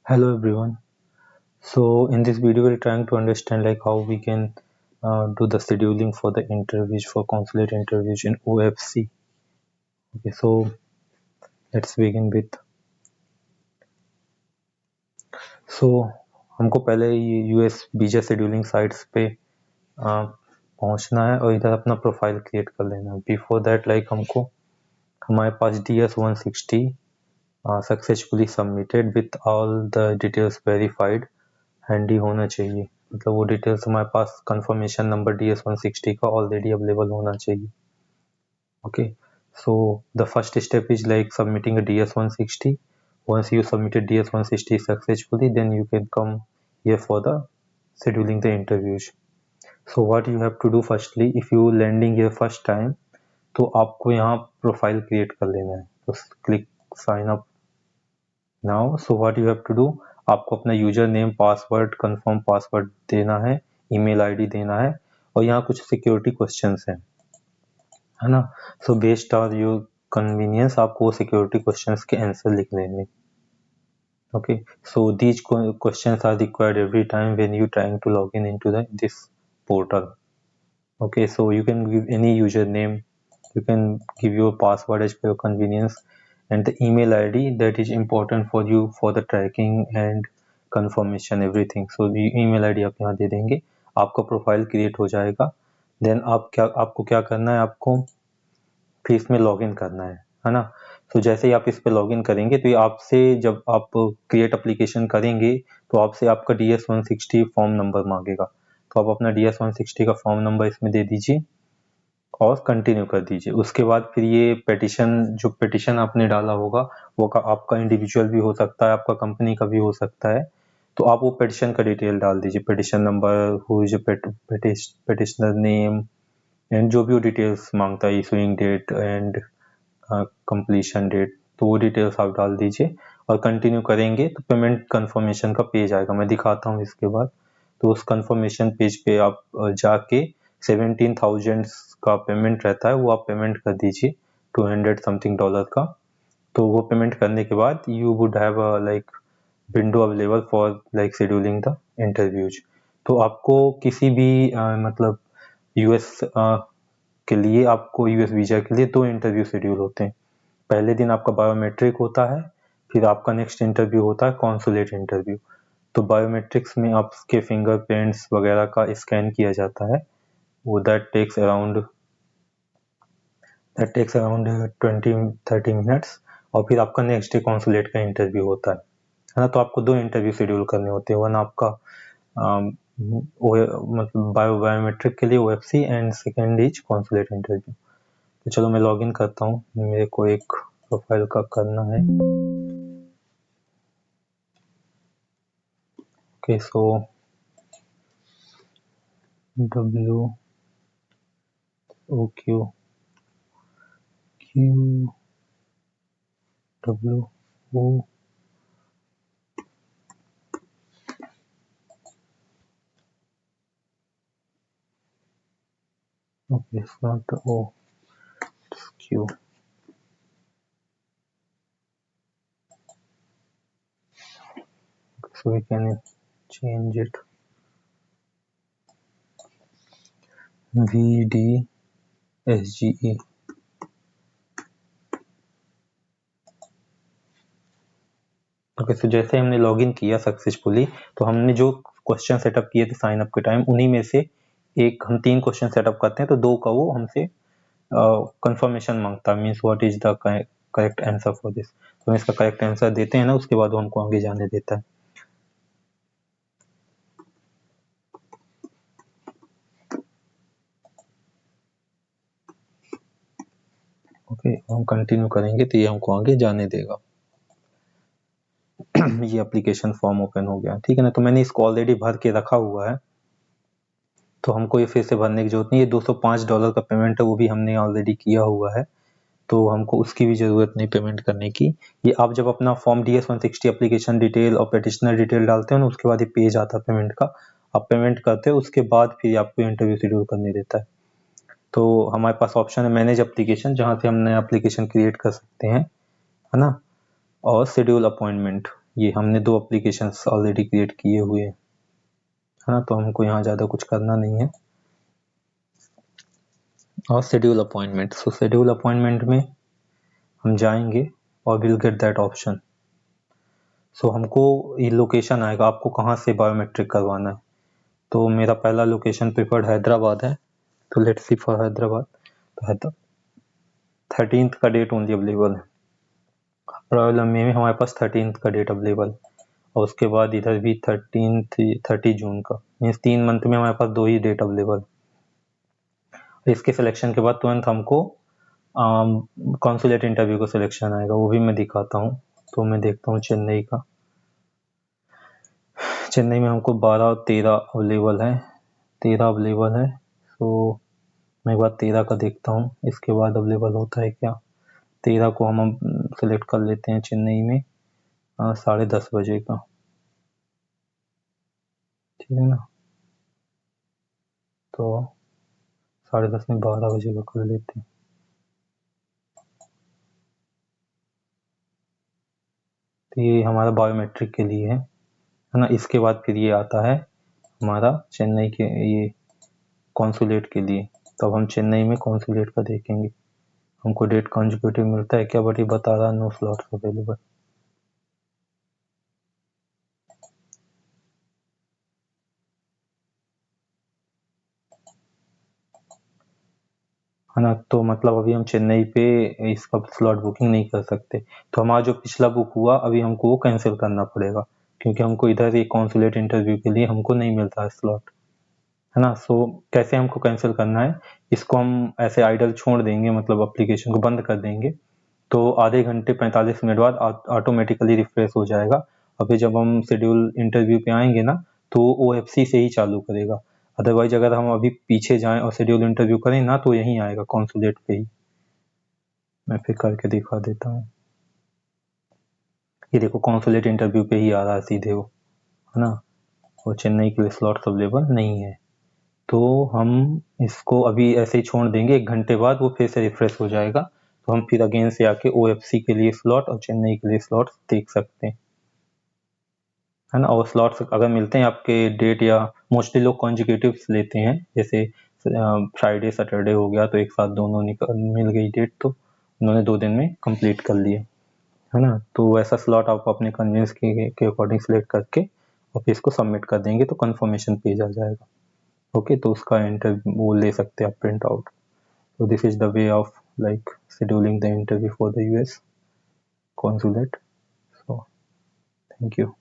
Hello everyone. So in this video we're trying to understand like how we can do the scheduling for the interviews for consulate interviews in OFC. Okay, so let's begin with. So हमको पहले ये US visa scheduling sites पे पहुंचना है और इधर अपना profile create कर लेना है. बिफोर दैट लाइक हमको हमारे पास DS-160 successfully submitted with all the details verified handy होना चाहिए. मतलब वो डिटेल्स हमारे पास कंफर्मेशन नंबर DS-160 का ऑलरेडी अवेलेबल होना चाहिए. Okay, so the first step is like submitting a DS-160. Once you submitted DS-160 successfully, then you can come here for the scheduling the interviews. So what you have to do firstly, if you landing here first time, तो आपको यहाँ profile create कर लेना है. तो click sign up now. So what you have to do, आपको अपना user name password confirm password देना है, ईमेल आईडी देना है और यहाँ कुछ सिक्योरिटी क्वेश्चंस हैं, है ना. So based on your convenience आपको वो सिक्योरिटी क्वेश्चंस के आंसर लिख लेंगे. Okay, so these questions are required every time when you trying to log in into this portal. Okay, so you can give any username, you can give your password as per your convenience, and the email ID that is important for you for the tracking and confirmation everything. So the email ID आप यहाँ दे देंगे, आपका profile create हो जाएगा. Then आपको क्या करना है, आपको फिर इसमें लॉगिन करना है ना. तो जैसे ही आप इस पर लॉगिन करेंगे तो ये आपसे जब आप क्रिएट एप्लीकेशन करेंगे तो आपसे आपका DS-160 फॉर्म नंबर मांगेगा. तो आप अपना DS-160 का फॉर्म नंबर इसमें दे दीजिए और कंटिन्यू कर दीजिए. उसके बाद फिर ये जो पिटिशन आपने डाला होगा वो आपका इंडिविजुअल भी हो सकता है, आपका कंपनी का भी हो सकता है. तो आप वो पिटिशन का डिटेल डाल दीजिए, petition number, who is petitioner name and जो भी वो डिटेल्स मांगता है, issuing date and completion date, तो वो डिटेल्स आप डाल दीजिए और कंटिन्यू करेंगे तो पेमेंट कंफर्मेशन का पेज आएगा. मैं दिखाता हूँ इसके बाद. तो उस कंफर्मेशन पेज पे आप जाके 17,000 का पेमेंट रहता है, वो आप पेमेंट कर दीजिए, $200 समथिंग का. तो वो पेमेंट करने के बाद you would have like window available for like scheduling the interviews. तो आपको किसी भी मतलब यूएस के लिए, आपको यूएस वीजा के लिए 2 इंटरव्यू शेड्यूल होते हैं. पहले दिन आपका बायोमेट्रिक होता है, फिर आपका नेक्स्ट इंटरव्यू होता है कॉन्सुलेट इंटरव्यू. तो बायोमेट्रिक्स में आपके फिंगरप्रिंट्स वगैरह का स्कैन किया जाता है. वो दैट टेक्स अराउंड 20-30 मिनट्स. और फिर आपका नेक्स्ट डे कॉन्सुलेट का इंटरव्यू होता है ना. तो आपको 2 इंटरव्यू शेड्यूल करने होते हैं. वन आपका मतलब बायोमेट्रिक के लिए OFC and second is consulate interview. तो चलो मैं लॉगिन करता हूँ, मेरे को एक प्रोफाइल का करना है. Okay, so WOQWO. Okay, it's not the O, it's Q. Okay, so we can change it. VDSGE. Okay, so जैसे हमने लॉगिन किया सक्सेसफुली, तो हमने जो क्वेश्चन सेटअप किए थे साइन अप के टाइम, उन्हीं में से एक हम 3 क्वेश्चन सेटअप करते हैं, तो 2 का वो हमसे कंफर्मेशन मांगता है, means what is the correct answer for this. तो हम इसका करेक्ट आंसर देते हैं ना, उसके बाद वो हमको आगे जाने देता है. ओके, हम कंटिन्यू करेंगे तो ये हमको आगे जाने देगा. ये एप्लीकेशन फॉर्म ओपन हो गया, ठीक है ना. तो मैंने इसको ऑलरेडी भर के रखा हुआ है, तो हमको ये फिर से भरने की जरूरत नहीं. ये $205 का पेमेंट है, वो भी हमने ऑलरेडी किया हुआ है, तो हमको उसकी भी ज़रूरत नहीं पेमेंट करने की. ये आप जब अपना फॉर्म DS-160 एप्लीकेशन डिटेल और पेटिशनर डिटेल डालते हो ना, उसके बाद ये पेज आता है पेमेंट का. आप पेमेंट करते हो, उसके बाद फिर आपको इंटरव्यू शेड्यूल करने देता है. तो हमारे पास ऑप्शन है मैनेज एप्लीकेशन, जहाँ से हम नया एप्लीकेशन क्रिएट कर सकते हैं, है ना, और शेड्यूल अपॉइंटमेंट. ये हमने 2 एप्लीकेशंस ऑलरेडी क्रिएट किए हुए हैं, है ना, तो हमको यहाँ ज़्यादा कुछ करना नहीं है। और शेड्यूल अपॉइंटमेंट, सो शेड्यूल अपॉइंटमेंट में हम जाएंगे और विल गेट दैट ऑप्शन। सो हमको ये लोकेशन आएगा, आपको कहाँ से बायोमेट्रिक करवाना है। तो मेरा पहला लोकेशन प्रिफर्ड हैदराबाद है, तो लेट्स सी फॉर हैदराबाद। तो 13th का डेट ओनली अवेलेबल है, प्रॉब्लम में हमारे पास 13th का डेट अवेलेबल, और उसके बाद इधर भी 30 जून का, मीन्स 3 मंथ में हमारे पास 2 ही डेट अवेलेबल। इसके सिलेक्शन के बाद तुरंत हमको कॉन्सुलेट इंटरव्यू का सिलेक्शन आएगा, वो भी मैं दिखाता हूँ। तो मैं देखता हूँ चेन्नई का, चेन्नई में हमको 12 और 13 अवेलेबल है, 13 अवेलेबल है। तो मैं एक बार 13 का देखता हूँ, इसके बाद अवेलेबल होता है क्या। 13 को हम सेलेक्ट कर लेते हैं चेन्नई में 10:30 बजे का, ठीक है ना। तो 10:30 में 12 बजे का कर लेते हैं। तो ये हमारा बायोमेट्रिक के लिए है ना। इसके बाद फिर ये आता है हमारा चेन्नई के ये कॉन्सुलेट के लिए। तो अब हम चेन्नई में कॉन्सुलेट का देखेंगे, हमको डेट कॉन्जिक्यूटिव मिलता है क्या, बट ये बता रहा नो स्लॉट्स अवेलेबल। है ना, तो मतलब अभी हम चेन्नई पे इसका स्लॉट बुकिंग नहीं कर सकते। तो हमारा जो पिछला बुक हुआ अभी हमको वो कैंसिल करना पड़ेगा, क्योंकि हमको इधर ये कॉन्सुलेट इंटरव्यू के लिए हमको नहीं मिलता है स्लॉट, है ना। सो कैसे हमको कैंसिल करना है, इसको हम ऐसे आइडल छोड़ देंगे, मतलब एप्लीकेशन को बंद कर देंगे। तो आधे घंटे 45 मिनट बाद ऑटोमेटिकली रिफ्रेश हो जाएगा। अभी जब हम शेड्यूल इंटरव्यू पे आएंगे ना, तो OFC से ही चालू करेगा। अदरवाइज अगर हम अभी पीछे जाएं और शेड्यूल इंटरव्यू करें ना, तो यहीं आएगा कॉन्सुलेट पे ही। मैं फिर करके दिखा देता हूँ, ये देखो कॉन्सुलेट इंटरव्यू पे ही आ रहा है सीधे वो, है ना। और चेन्नई के लिए स्लॉट्स अवेलेबल नहीं है, तो हम इसको अभी ऐसे ही छोड़ देंगे। 1 घंटे बाद वो फिर से रिफ्रेश हो जाएगा, तो हम फिर अगेन से आके OFC के लिए स्लॉट और चेन्नई के लिए स्लॉट देख सकते हैं, है ना। और स्लॉट्स अगर मिलते हैं आपके डेट, या मोस्टली लोग कॉन्जिक्यूटिव लेते हैं, जैसे फ्राइडे सैटरडे हो गया तो एक साथ दोनों मिल गई डेट, तो उन्होंने 2 दिन में कंप्लीट कर लिए, है ना। तो वैसा स्लॉट आप अपने कन्वीनियंस के अकॉर्डिंग सेलेक्ट करके और फिर इसको सबमिट कर देंगे, तो कंफर्मेशन पेज आ जाएगा। ओके, तो उसका इंटरव्यू वो ले सकते हैं आप print out. So this is the way of like scheduling the interview for the US consulate. So thank you.